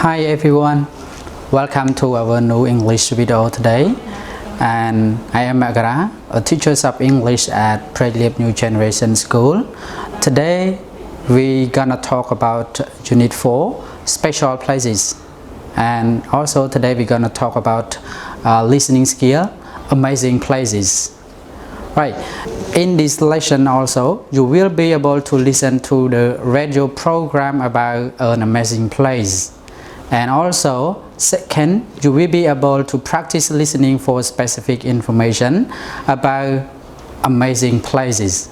Hi everyone, welcome to our new English video today. And I am Agara, a teacher of English at Prelude New Generation School. Today we gonna talk about Unit 4, Special Places. And also today we're gonna talk about listening skill, Amazing Places. Right, in this lesson also you will be able to listen to the radio program about an amazing place. And also, second, you will be able to practice listening for specific information about amazing places.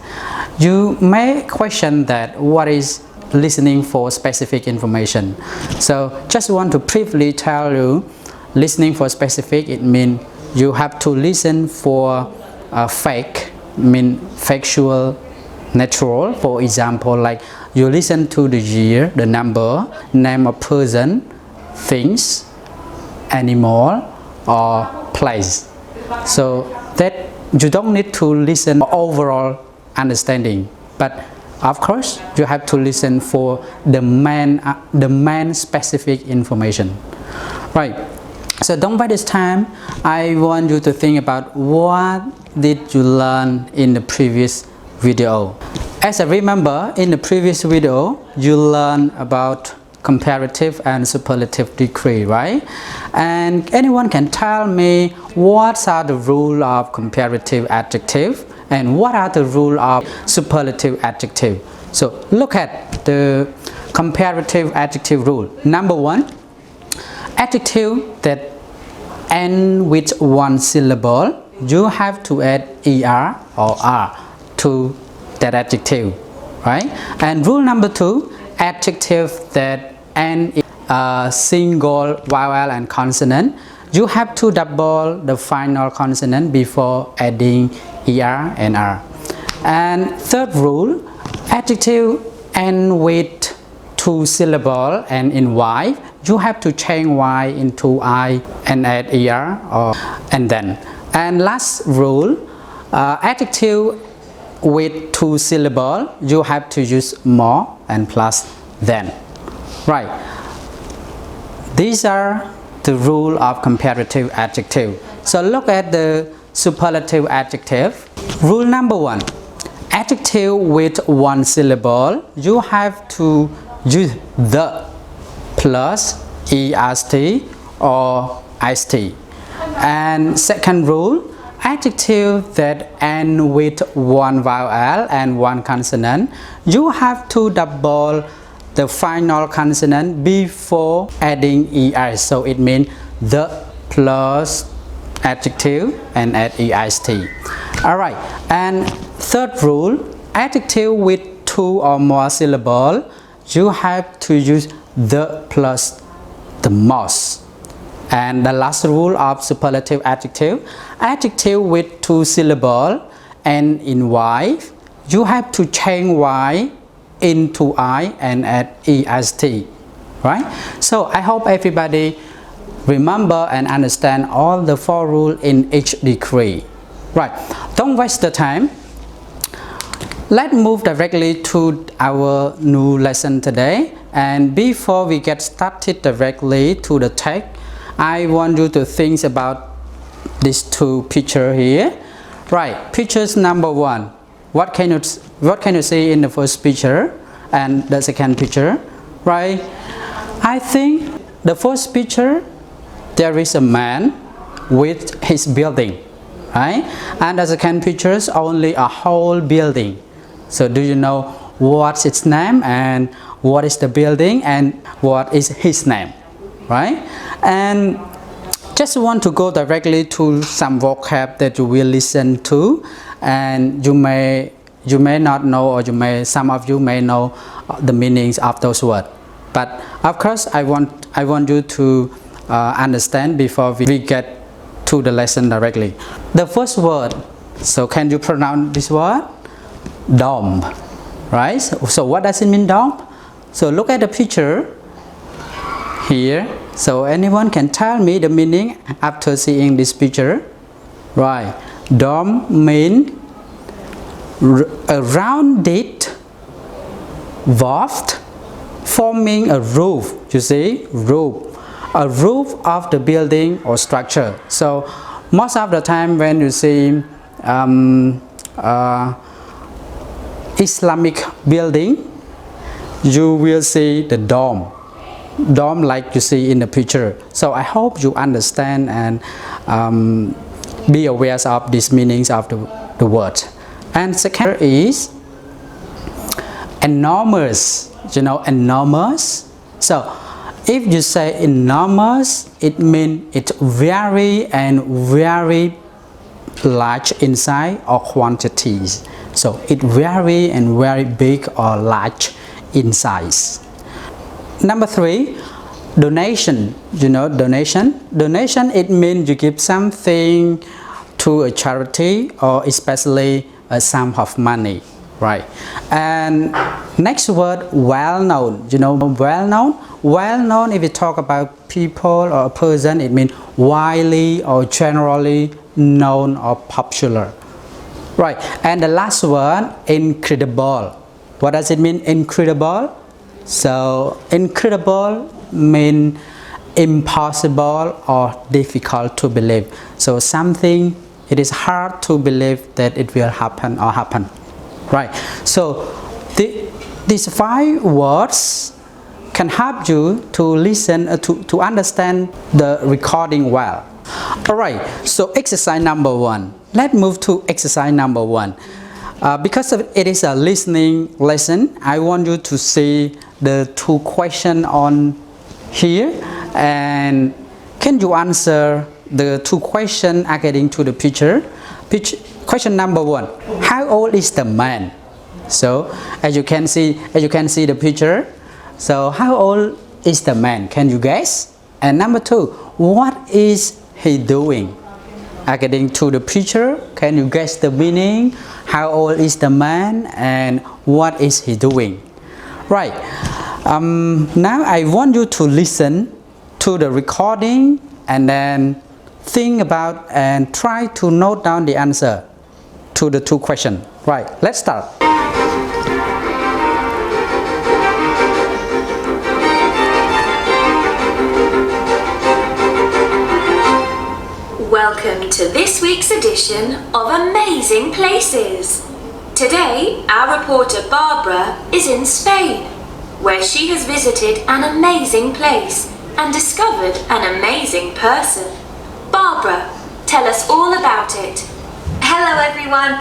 You may question that what is listening for specific information. So just want to briefly tell you, listening for specific, it means you have to listen for factual, natural. For example, like you listen to the year, the number, name of person, things, animal, or place. So that you don't need to listen for overall understanding, but of course you have to listen for the main specific information. Right. So don't waste time. I want you to think about what did you learn in the previous video. As I remember, in the previous video you learned about comparative and superlative degree, right? And anyone can tell me what are the rules of comparative adjective and what are the rules of superlative adjective. So look at the comparative adjective rule. Number one, adjective that end with one syllable, you have to add er or r to that adjective, right? And rule number two, adjective that end in a single vowel and consonant, you have to double the final consonant before adding er and r. And third rule, adjective end with two syllables and in y, you have to change y into I and add er or and then. And last rule, adjective with two syllables, you have to use more and plus than. Right. These are the rule of comparative adjective. So look at the superlative adjective. Rule number one, adjective with one syllable, you have to use the plus est or ist. And second rule, adjective that end with one vowel and one consonant, you have to double the final consonant before adding er. So it means the plus adjective and add est. Alright, and third rule, adjective with two or more syllables, you have to use the plus the most. And the last rule of superlative adjective, adjective with two syllables and in y, you have to change y into I and add est, right? So I hope everybody remember and understand all the four rules in each degree. Right, don't waste the time. Let's move directly to our new lesson today. And before we get started directly to the text, I want you to think about these two pictures here. Right, pictures number one. What can you see in the first picture and the second picture? Right, I think the first picture there is a man with his building, right? And the second picture is only a whole building. So do you know what's its name and what is the building and what is his name, right? And just want to go directly to some vocab that you will listen to, and you may not know, or some of you may know the meanings of those words. But of course I want you to understand before we get to the lesson directly. The first word, so can you pronounce this word? Dome, right? So what does it mean, dome? So look at the picture here. So anyone can tell me the meaning after seeing this picture? Right, dome means a rounded, valved forming a roof. You see, roof, a roof of the building or structure. So most of the time when you see Islamic building, you will see the dome like you see in the picture. So I hope you understand and be aware of these meanings of the word. And second is enormous. You know, enormous. So if you say enormous, it means it's very and very large in size or quantities. So it very and very big or large in size. Number 3, donation. You know, donation. Donation, it means you give something to a charity or especially a sum of money, right? And next word, well known. You know, well known. Well known, if you talk about people or a person, it means widely or generally known or popular, right? And the last word, incredible. What does it mean, incredible? So incredible means impossible or difficult to believe. So something, it is hard to believe that it will happen or happen, right? So these 5 words can help you to listen, to understand the recording well. Alright, so exercise number 1. Let's move to exercise number 1. Because it is a listening lesson, I want you to see the 2 questions on here, and can you answer the 2 questions according to the picture? Question number 1, how old is the man? So as you can see the picture, so how old is the man? Can you guess? And number 2, what is he doing? According to the picture, can you guess the meaning? How old is the man and what is he doing? Right. Now I want you to listen to the recording and then think about and try to note down the answer to the 2 questions. Right, let's start. Welcome to this week's edition of Amazing Places. Today, our reporter Barbara is in Spain, where she has visited an amazing place and discovered an amazing person. Barbara, tell us all about it. Hello everyone.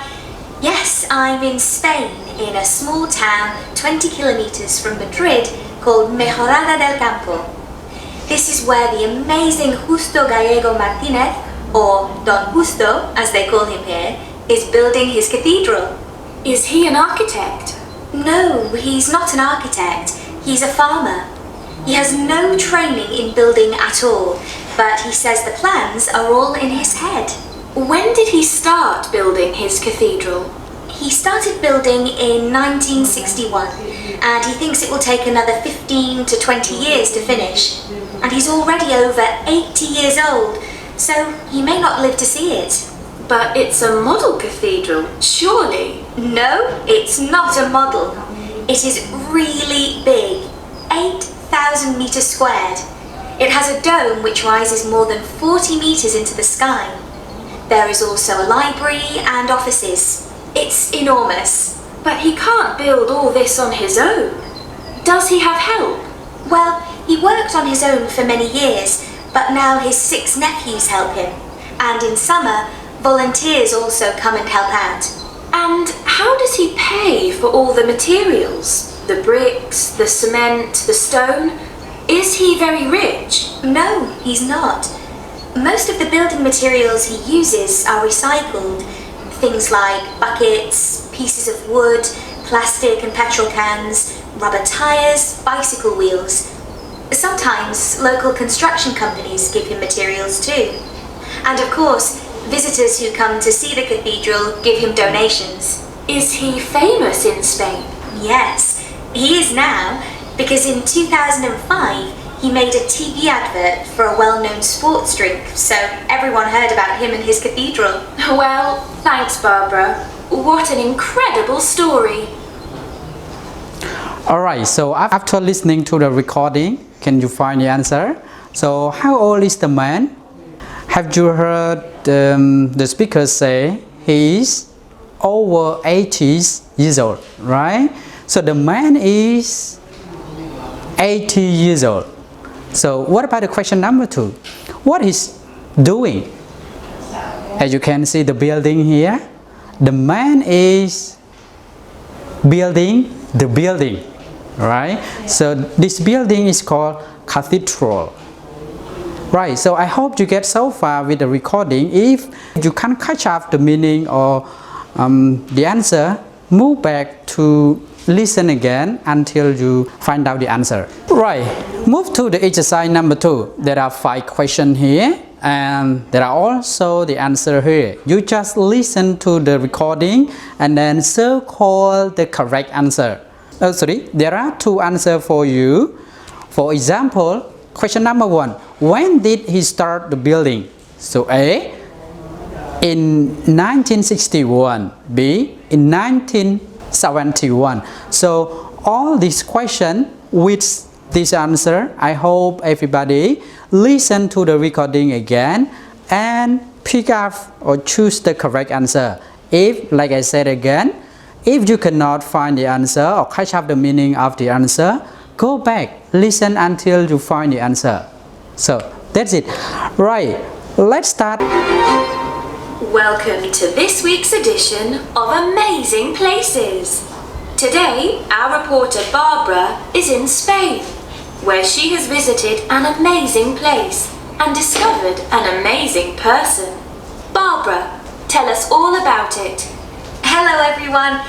Yes, I'm in Spain, in a small town 20 kilometers from Madrid called Mejorada del Campo. This is where the amazing Justo Gallego Martinez, or Don Justo as they call him here, is building his cathedral. Is he an architect? No, he's not an architect. He's a farmer. He has no training in building at all, but he says the plans are all in his head. When did he start building his cathedral? He started building in 1961, and he thinks it will take another 15 to 20 years to finish. And he's already over 80 years old, so he may not live to see it. But it's a model cathedral, surely? No, it's not a model. It is really big, 8,000 meters squared. It has a dome which rises more than 40 meters into the sky. There is also a library and offices. It's enormous. But he can't build all this on his own. Does he have help? Well, he worked on his own for many years, but now his 6 nephews help him. And in summer, volunteers also come and help out. And how does he pay for all the materials? The bricks, the cement, the stone? Is he very rich? No, he's not. Most of the building materials he uses are recycled. Things like buckets, pieces of wood, plastic and petrol cans, rubber tires, bicycle wheels. Sometimes local construction companies give him materials too. And of course, visitors who come to see the cathedral give him donations. Is he famous in Spain? Yes, he is now, because in 2005 he made a TV advert for a well-known sports drink, so everyone heard about him and his cathedral. Well, thanks Barbara. What an incredible story. Alright, so after listening to the recording, can you find the answer? So how old is the man? Have you heard the speaker say he is over 80 years old, right? So the man is 80 years old. So what about the question number 2? What is doing? As you can see the building here, the man is building the building, right? So this building is called cathedral. Right, so I hope you get so far with the recording. If you can't catch up the meaning or the answer, move back to listen again until you find out the answer. Right, move to the exercise number 2. There are 5 questions here and there are also the answer here. You just listen to the recording and then circle the correct answer. Oh, sorry, there are 2 answers for you. For example, question number 1. When did he start the building? So A, in 1961. B, in 1971. So all these questions with this answer, I hope everybody listen to the recording again and pick up or choose the correct answer. If, like I said again, if you cannot find the answer or catch up the meaning of the answer, go back, listen until you find the answer. So that's it. Right, let's start. Welcome to this week's edition of Amazing Places. Today, our reporter Barbara is in Spain, where she has visited an amazing place and discovered an amazing person. Barbara, tell us all about it. Hello everyone.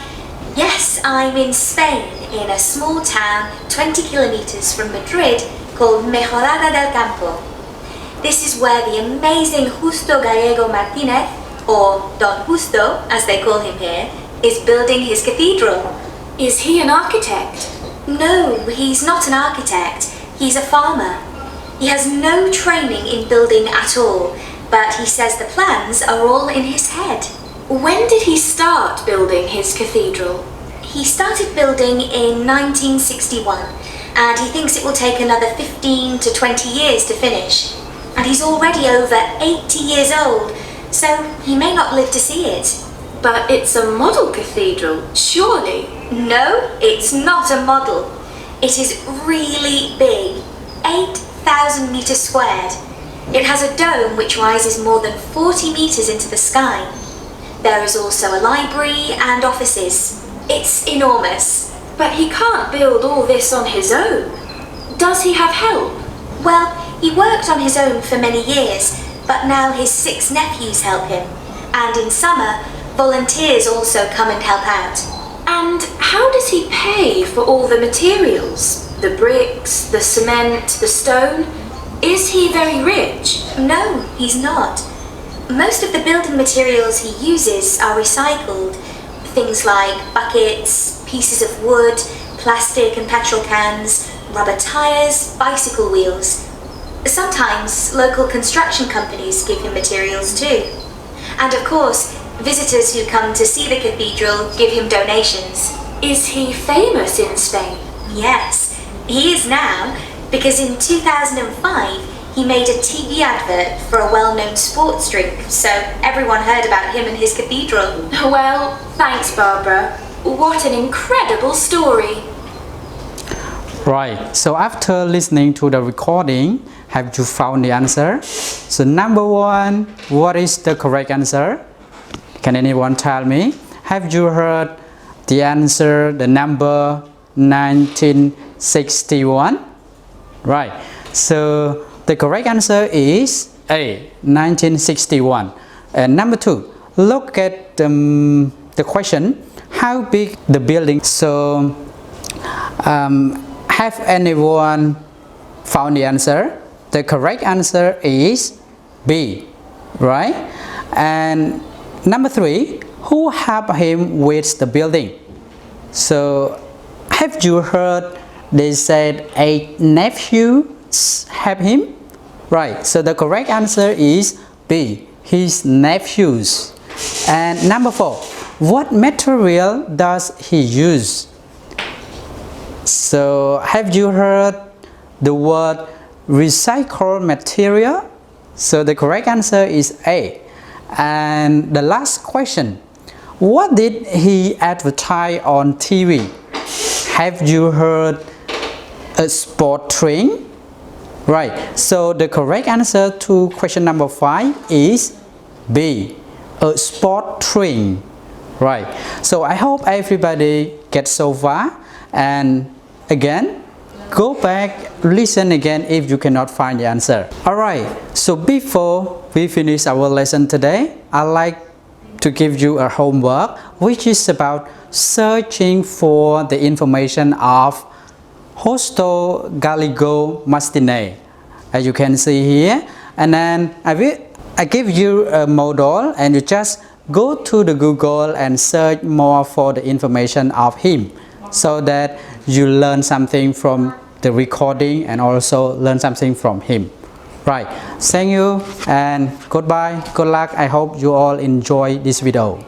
Yes, I'm in Spain, in a small town 20 kilometers from Madrid called Mejorada del Campo. This is where the amazing Justo Gallego Martinez, or Don Justo as they call him here, is building his cathedral. Is he an architect? No, he's not an architect. He's a farmer. He has no training in building at all, but he says the plans are all in his head. When did he start building his cathedral? He started building in 1961, and he thinks it will take another 15 to 20 years to finish. And he's already over 80 years old, so he may not live to see it. But it's a model cathedral, surely? No, it's not a model. It is really big, 8,000 meters squared. It has a dome which rises more than 40 meters into the sky. There is also a library and offices. It's enormous. But he can't build all this on his own. Does he have help? Well, he worked on his own for many years, but now his 6 nephews help him. And in summer, volunteers also come and help out. And how does he pay for all the materials? The bricks, the cement, the stone? Is he very rich? No, he's not. Most of the building materials he uses are recycled. Things like buckets, pieces of wood, plastic and petrol cans, rubber tires, bicycle wheels. Sometimes local construction companies give him materials too. And of course, visitors who come to see the cathedral give him donations. Is he famous in Spain? Yes, he is now, because in 2005 he made a TV advert for a well-known sports drink, so everyone heard about him and his cathedral. Well, thanks Barbara. What an incredible story. Right, so after listening to the recording, have you found the answer? So number 1, what is the correct answer? Can anyone tell me? Have you heard the answer, the number 1961? Right, so the correct answer is A, 1961. And number 2, look at the question, how big the building? So, have anyone found the answer? The correct answer is B, right? And number 3, who helped him with the building? So, have you heard they said 8 nephews help him? Right, so the correct answer is B, his nephews. And number 4, what material does he use? So have you heard the word recycled material? So the correct answer is A. And the last question, what did he advertise on TV? Have you heard a sport drink? Right, so the correct answer to question number 5 is B, a sport drink. Right, so I hope everybody gets so far, and again, go back, listen again if you cannot find the answer. Alright, so before we finish our lesson today, I'd like to give you a homework which is about searching for the information of Hostel Gallego Mastine, as you can see here. And then I give you a model, and you just go to the Google and search more for the information of him, so that you learn something from the recording and also learn something from him. Right, thank you and goodbye, good luck. I hope you all enjoy this video.